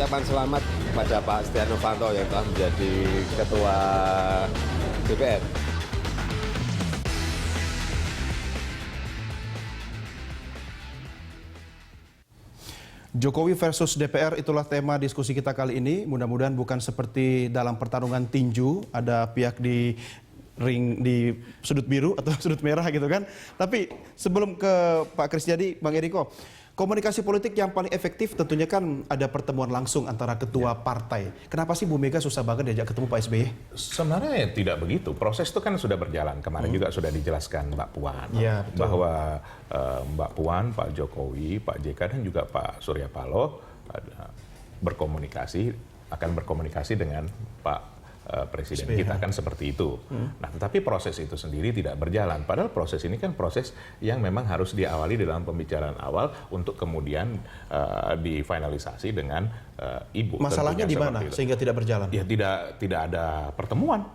ucapan selamat pada Pak Setia Novanto yang telah menjadi Ketua DPR. Jokowi versus DPR, itulah tema diskusi kita kali ini. Mudah-mudahan bukan seperti dalam pertarungan tinju, ada pihak di ring di sudut biru atau sudut merah gitu kan. Tapi sebelum ke Pak Kristiadi, Bang Eriko, komunikasi politik yang paling efektif tentunya kan ada pertemuan langsung antara ketua partai. Kenapa sih Bu Mega susah banget diajak ketemu Pak SBY? Sebenarnya tidak begitu. Proses itu kan sudah berjalan. Kemarin juga sudah dijelaskan Mbak Puan. Ya, bahwa Mbak Puan, Pak Jokowi, Pak JK dan juga Pak Surya Paloh akan berkomunikasi dengan Pak Presiden SBY. kita kan seperti itu. Nah, tetapi proses itu sendiri tidak berjalan. Padahal proses ini kan proses yang memang harus diawali dalam pembicaraan awal untuk kemudian difinalisasi dengan Ibu. Masalahnya di mana sehingga tidak berjalan? Ya tidak ada pertemuan.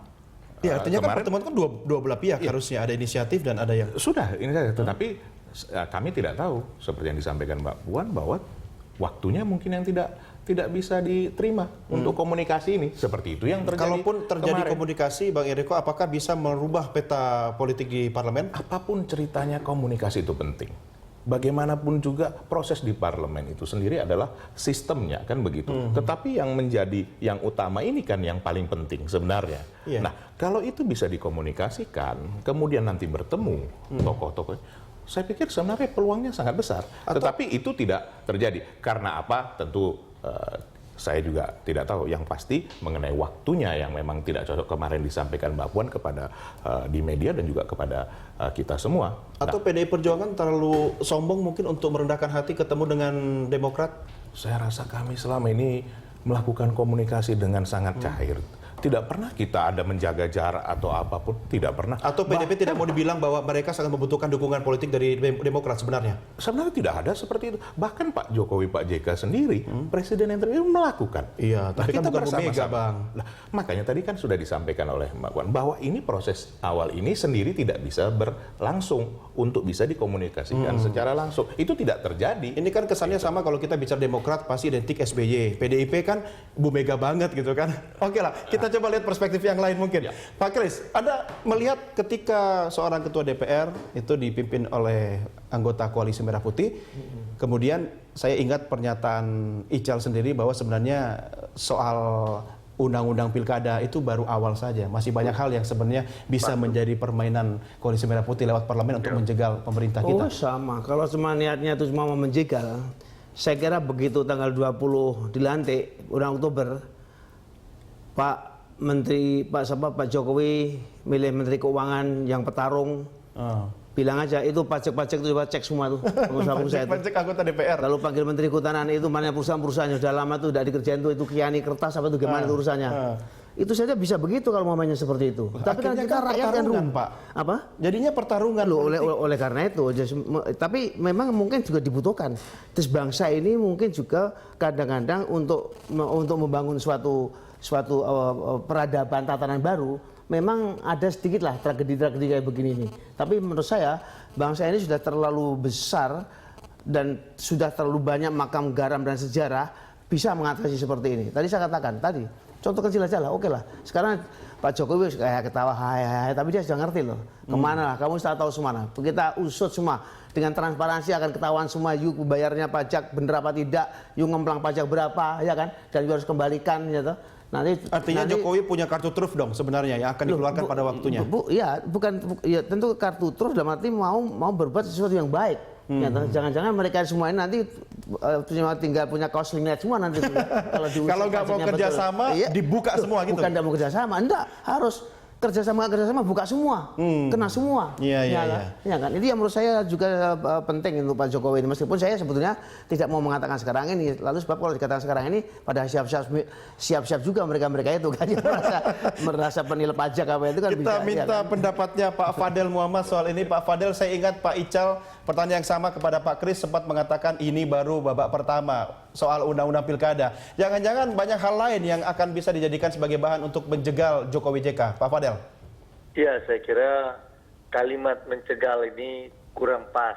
Ya, artinya kan pertemuan kan dua belah pihak, harusnya ada inisiatif dan ada yang sudah ini saja. Tetapi kami tidak tahu seperti yang disampaikan Mbak Puan bahwa waktunya mungkin yang tidak bisa diterima untuk komunikasi ini. Seperti itu yang terjadi. Kalaupun terjadi kemarin. komunikasi, Bang Eriko, apakah bisa merubah peta politik di parlemen? Apapun ceritanya, komunikasi itu penting. Bagaimanapun juga proses di parlemen itu sendiri adalah sistemnya, kan begitu. Tetapi yang utama ini kan yang paling penting sebenarnya. Iya. Nah, kalau itu bisa dikomunikasikan, kemudian nanti bertemu tokoh-tokoh, saya pikir sebenarnya peluangnya sangat besar. Tetapi itu tidak terjadi. Karena apa? Tentu saya juga tidak tahu. Yang pasti mengenai waktunya yang memang tidak cocok, kemarin disampaikan Mbak Puan kepada di media dan juga kepada kita semua. Atau PDI Perjuangan terlalu sombong mungkin untuk merendahkan hati ketemu dengan Demokrat? Saya rasa kami selama ini melakukan komunikasi dengan sangat cair. Tidak pernah kita ada menjaga jarak atau apapun, tidak pernah. Atau PDP tidak mau dibilang bahwa mereka sangat membutuhkan dukungan politik dari Demokrat sebenarnya? Sebenarnya tidak ada seperti itu. Bahkan Pak Jokowi, Pak JK sendiri, Presiden yang terpilih melakukan. Iya, tapi kan bukan Bu Mega, Bang. Nah, makanya tadi kan sudah disampaikan oleh Mbak Puan bahwa ini proses awal ini sendiri tidak bisa berlangsung untuk bisa dikomunikasikan secara langsung. Itu tidak terjadi. Ini kan kesannya sama kalau kita bicara Demokrat pasti identik SBY. PDIP kan Bu Mega banget gitu kan. Oke lah, kita coba lihat perspektif yang lain mungkin. Pak Kris, Anda melihat ketika seorang ketua DPR itu dipimpin oleh anggota Koalisi Merah Putih, kemudian saya ingat pernyataan Ical sendiri bahwa sebenarnya soal undang-undang pilkada itu baru awal saja. Masih banyak hal yang sebenarnya bisa menjadi permainan Koalisi Merah Putih lewat parlemen untuk menjegal pemerintah kita. Oh sama, kalau cuma niatnya itu cuma mau menjegal, saya kira begitu tanggal 20 dilantik, bulan Oktober, Pak Jokowi milih Menteri Keuangan yang petarung, bilang aja itu pajak-pajak itu coba cek semua tuh pengusaha-pengusaha itu. Pajak anggota DPR. Lalu panggil Menteri Kehutanan itu mana perusahaan-perusahaannya sudah lama tuh tidak dikerjain tuh itu kiani kertas apa itu gimana itu urusannya. Itu saja bisa begitu kalau mamanya seperti itu. Tapi kan kita rakyat kan Pak. Apa? Jadinya pertarungan. Loh, oleh karena itu, tapi memang mungkin juga dibutuhkan. Terus bangsa ini mungkin juga kadang-kadang untuk membangun suatu peradaban tatanan baru, memang ada sedikit lah tragedi-tragedi kayak begini nih. Tapi menurut saya bangsa ini sudah terlalu besar dan sudah terlalu banyak makam garam dan sejarah bisa mengatasi seperti ini. Tadi saya katakan contoh kecil aja lah, oke lah. Sekarang Pak Jokowi kayak ketawa, hai, tapi dia sudah ngerti loh. Kemana lah, kamu sudah tahu semua. Kita usut semua. Dengan transparansi akan ketahuan semua, yuk bayarnya pajak bener apa tidak, yuk ngemplang pajak berapa, ya kan? Dan harus kembalikan, gitu. Artinya Jokowi punya kartu truf dong sebenarnya yang akan dikeluarkan pada waktunya. Ya tentu kartu truf dalam arti mau berbuat sesuatu yang baik. Ya, jangan-jangan mereka semua ini nanti tinggal punya korsleting semua nanti. Kalau nggak mau kerjasama, dibuka semua gitu. Bukan nggak mau kerjasama, enggak, harus kerjasama buka semua, kena semua. Iya. Ya kan? Itu yang menurut saya juga penting untuk Pak Jokowi ini. Meskipun saya sebetulnya tidak mau mengatakan sekarang ini. Lalu sebab kalau dikatakan sekarang ini, pada siap-siap juga mereka itu kan merasa penilai pajak apa itu kan. Kita minta pendapatnya Pak Fadel Muhammad soal ini. Pak Fadel, saya ingat Pak Ical pertanyaan yang sama kepada Pak Kris sempat mengatakan ini baru babak pertama soal undang-undang pilkada. Jangan-jangan banyak hal lain yang akan bisa dijadikan sebagai bahan untuk menjegal Jokowi JK. Pak Fadel. Ya, saya kira kalimat mencegal ini kurang pas.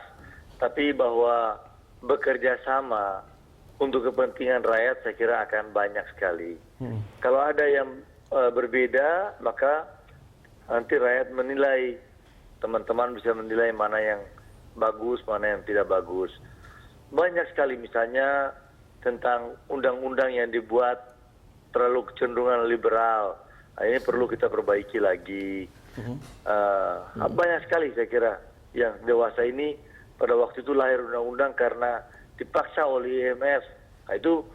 Tapi bahwa bekerja sama untuk kepentingan rakyat saya kira akan banyak sekali. Kalau ada yang berbeda, maka nanti rakyat menilai, teman-teman bisa menilai mana yang bagus, mana yang tidak bagus. Banyak sekali misalnya tentang undang-undang yang dibuat terlalu kecenderungan liberal. Nah, ini perlu kita perbaiki lagi. Banyak sekali saya kira yang dewasa ini pada waktu itu lahir undang-undang karena dipaksa oleh IMF. Nah, itu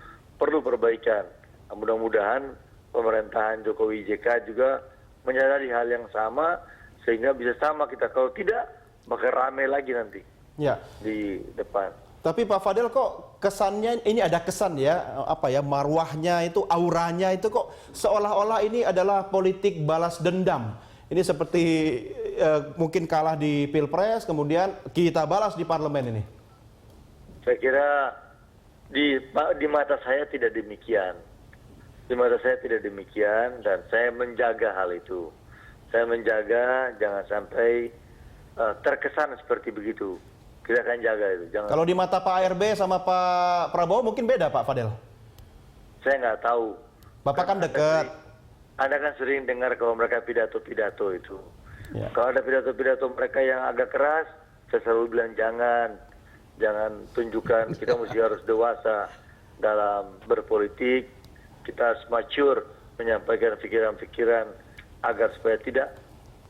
perlu perbaikan. Nah, mudah-mudahan pemerintahan Jokowi JK juga menyadari hal yang sama sehingga bisa sama kita. Kalau tidak, maka rame lagi nanti di depan. Tapi Pak Fadel kok kesannya ini ada kesan ya, apa ya, marwahnya itu, auranya itu kok seolah-olah ini adalah politik balas dendam. Ini seperti mungkin kalah di Pilpres, kemudian kita balas di parlemen ini. Saya kira di mata saya tidak demikian. Di mata saya tidak demikian dan saya menjaga hal itu. Saya menjaga jangan sampai terkesan seperti begitu. Kita akan jaga itu. Jangan. Kalau di mata Pak ARB sama Pak Prabowo mungkin beda Pak Fadel? Saya nggak tahu. Bapak kan dekat. Anda kan sering dengar kalau mereka pidato-pidato itu. Ya. Kalau ada pidato-pidato mereka yang agak keras, saya selalu bilang jangan tunjukkan. Kita mesti harus dewasa dalam berpolitik. Kita harus mature menyampaikan pikiran-pikiran agar supaya tidak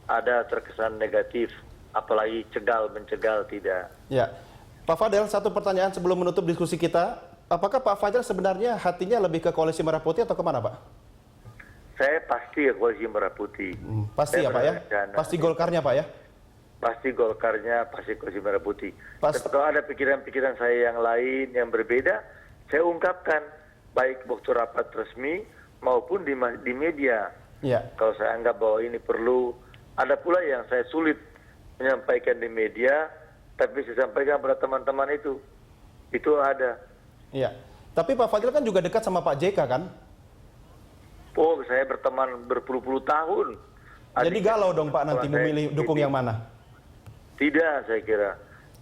ada terkesan negatif. Apalagi cegal-mencegal, tidak. Ya, Pak Fadel, satu pertanyaan sebelum menutup diskusi kita. Apakah Pak Fadel sebenarnya hatinya lebih ke Koalisi Merah Putih atau kemana, Pak? Saya pasti ya Koalisi Merah Putih. Pasti ya, Pak ya? Pasti Golkarnya, Pak ya? Pasti Golkarnya, pasti Koalisi Merah Putih. Tapi kalau ada pikiran-pikiran saya yang lain, yang berbeda, saya ungkapkan. Baik waktu rapat resmi maupun di media. Ya. Kalau saya anggap bahwa ini perlu, ada pula yang saya sulit menyampaikan di media, tapi saya sampaikan pada teman-teman itu. Itu ada. Iya. Tapi Pak Fadil kan juga dekat sama Pak JK kan? Oh, saya berteman berpuluh-puluh tahun. Jadi galau dong Pak nanti memilih dukung yang mana? Tidak, saya kira.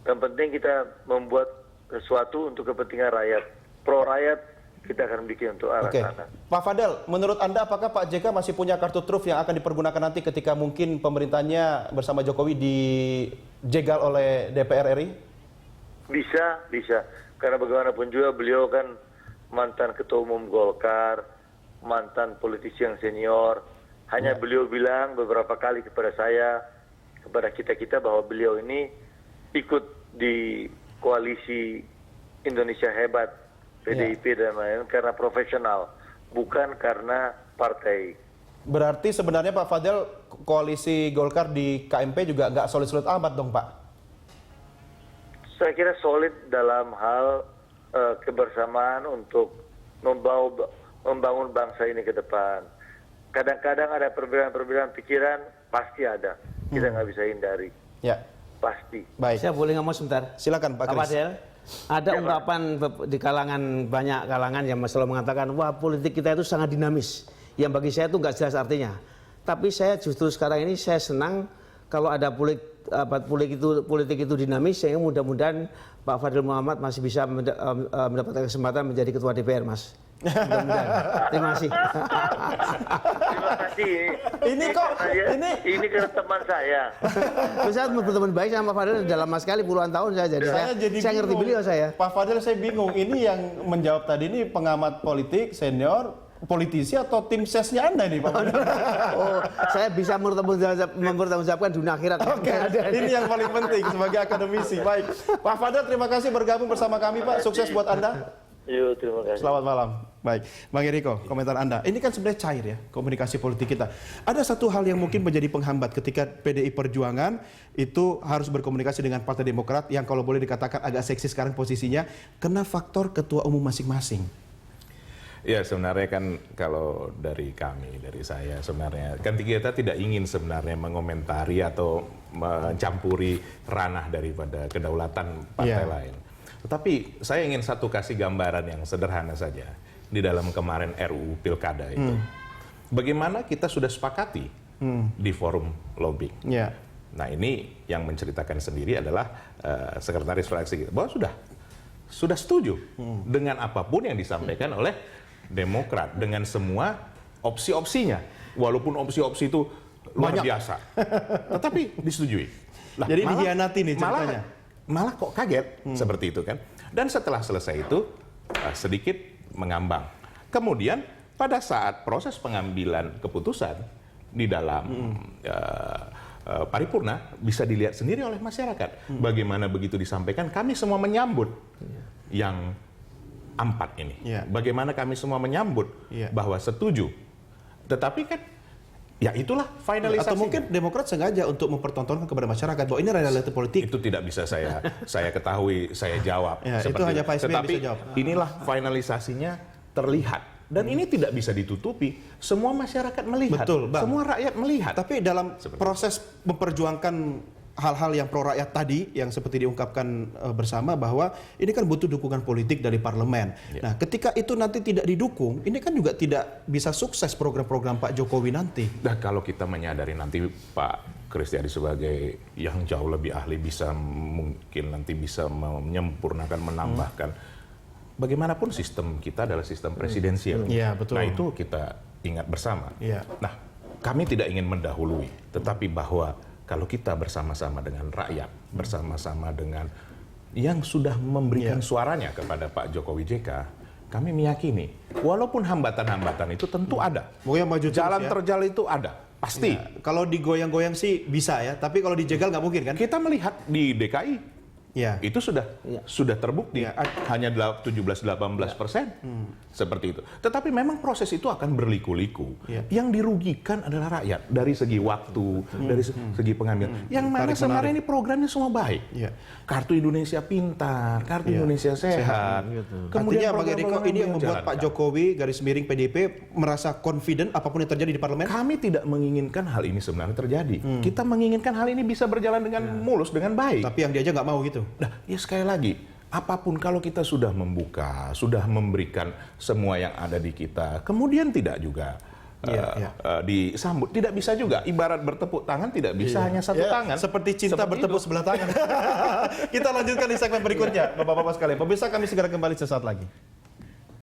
Yang penting kita membuat sesuatu untuk kepentingan rakyat. Pro rakyat, kita akan bikin untuk arah sana. Pak Fadel, menurut Anda apakah Pak JK masih punya kartu truf yang akan dipergunakan nanti ketika mungkin pemerintahnya bersama Jokowi dijegal oleh DPR RI? Bisa. Karena bagaimanapun juga beliau kan mantan Ketua Umum Golkar, mantan politisi yang senior. Hanya beliau bilang beberapa kali kepada saya, kepada kita-kita bahwa beliau ini ikut di koalisi Indonesia Hebat, PDIP dan lain-lain karena profesional, bukan karena partai. Berarti sebenarnya Pak Fadel koalisi Golkar di KMP juga nggak solid-solid amat dong Pak? Saya kira solid dalam hal kebersamaan untuk membangun bangsa ini ke depan. Kadang-kadang ada perbedaan-perbedaan pikiran, pasti ada. Kita nggak bisa hindari. Ya. Pasti. Baik. Saya boleh ngomong sebentar? Silakan Pak Kris. Fadel, ada ungkapan di kalangan, banyak kalangan yang selalu mengatakan, wah politik kita itu sangat dinamis. Yang bagi saya itu nggak jelas artinya. Tapi saya justru sekarang ini saya senang kalau ada politik itu dinamis, sehingga mudah-mudahan Pak Fadil Muhammad masih bisa mendapatkan kesempatan menjadi Ketua DPR, Mas. Mudah-mudahan. Terima kasih. Terima kasih. Ini kan teman saya. Saya berteman baik sama Pak Fadil dalam sekali puluhan tahun saya jadi. Saya ngerti beliau saya. Pak Fadil saya bingung. Ini yang menjawab tadi ini pengamat politik senior, politisi atau tim sesnya Anda nih Pak Fadil? Oh, saya bisa mempertanggungjawabkan dunia akhirat. Oke, ini yang paling penting sebagai akademisi. Baik, Pak Fadil terima kasih bergabung bersama kami Pak. Sukses buat Anda. Yuk, terima kasih. Selamat malam. Baik, Bang Eriko, komentar Anda. Ini kan sebenarnya cair ya, komunikasi politik kita. Ada satu hal yang mungkin menjadi penghambat ketika PDI Perjuangan itu harus berkomunikasi dengan Partai Demokrat yang kalau boleh dikatakan agak seksi sekarang posisinya, kena faktor ketua umum masing-masing. Ya sebenarnya kan kalau dari kami, dari saya sebenarnya, kan kita tidak ingin sebenarnya mengomentari atau mencampuri ranah daripada kedaulatan partai lain. Tetapi saya ingin kasih gambaran yang sederhana saja di dalam kemarin RUU Pilkada itu. Bagaimana kita sudah sepakati di forum lobbying. Nah ini yang menceritakan sendiri adalah sekretaris fraksi kita bahwa sudah sudah setuju dengan apapun yang disampaikan oleh Demokrat dengan semua opsi-opsinya, walaupun opsi-opsi itu luar biasa, tetapi disetujui. Lah, Jadi dikhianati nih ceritanya. Malah kok kaget seperti itu kan. Dan setelah selesai itu sedikit mengambang. Kemudian pada saat proses pengambilan keputusan di dalam paripurna bisa dilihat sendiri oleh masyarakat. Bagaimana begitu disampaikan, kami semua menyambut yang 4 ini. Bagaimana kami semua menyambut bahwa setuju. Tetapi kan ya itulah finalisasi. Atau mungkin Demokrat sengaja untuk mempertontonkan kepada masyarakat bahwa ini realita politik. Itu tidak bisa saya ketahui, saya jawab. Ya, itu hanya Pak SBY yang Tetapi bisa jawab. inilah finalisasinya terlihat. Dan ini tidak bisa ditutupi. Semua masyarakat melihat. Betul, Bang. Semua rakyat melihat. Tapi dalam proses memperjuangkan hal-hal yang pro rakyat tadi yang seperti diungkapkan bersama bahwa ini kan butuh dukungan politik dari parlemen. Nah, ketika itu nanti tidak didukung, ini kan juga tidak bisa sukses program-program Pak Jokowi nanti. Nah, kalau kita menyadari nanti Pak Kristiadi sebagai yang jauh lebih ahli mungkin nanti bisa menyempurnakan, menambahkan. Bagaimanapun sistem kita adalah sistem presidensial. Iya, betul. Nah, itu kita ingat bersama. Iya. Nah, kami tidak ingin mendahului, tetapi bahwa kalau kita bersama-sama dengan rakyat, bersama-sama dengan yang sudah memberikan suaranya kepada Pak Jokowi JK, kami meyakini, walaupun hambatan-hambatan itu tentu ada. Mau yang maju terus Jalan ya. terjal itu ada, pasti. Ya, kalau digoyang-goyang sih bisa ya, tapi kalau dijegal nggak mungkin kan? Kita melihat di DKI, Ya. itu sudah terbukti, Ya. hanya 17-18%. Seperti itu. Tetapi memang proses itu akan berliku-liku. Ya. Yang dirugikan adalah rakyat dari segi waktu, dari segi pengambilan. Yang mana Tarik sebenarnya menarik. ini programnya semua baik. Ya. Kartu Indonesia Pintar, Kartu Indonesia Sehat. Artinya Bang Eriko, ini yang membuat Pak dijalankan. Jokowi garis miring PDIP merasa confident apapun yang terjadi di parlemen? Kami tidak menginginkan hal ini sebenarnya terjadi. Kita menginginkan hal ini bisa berjalan dengan mulus, dengan baik. Tapi yang dia aja nggak mau gitu. Nah, ya sekali lagi, apapun kalau kita sudah membuka, sudah memberikan semua yang ada di kita, kemudian tidak juga disambut, tidak bisa juga. Ibarat bertepuk tangan tidak bisa hanya satu tangan. Seperti cinta bertepuk itu. sebelah tangan. Kita lanjutkan di segmen berikutnya, Bapak-bapak sekalian. Pemirsa, kami segera kembali sesaat lagi.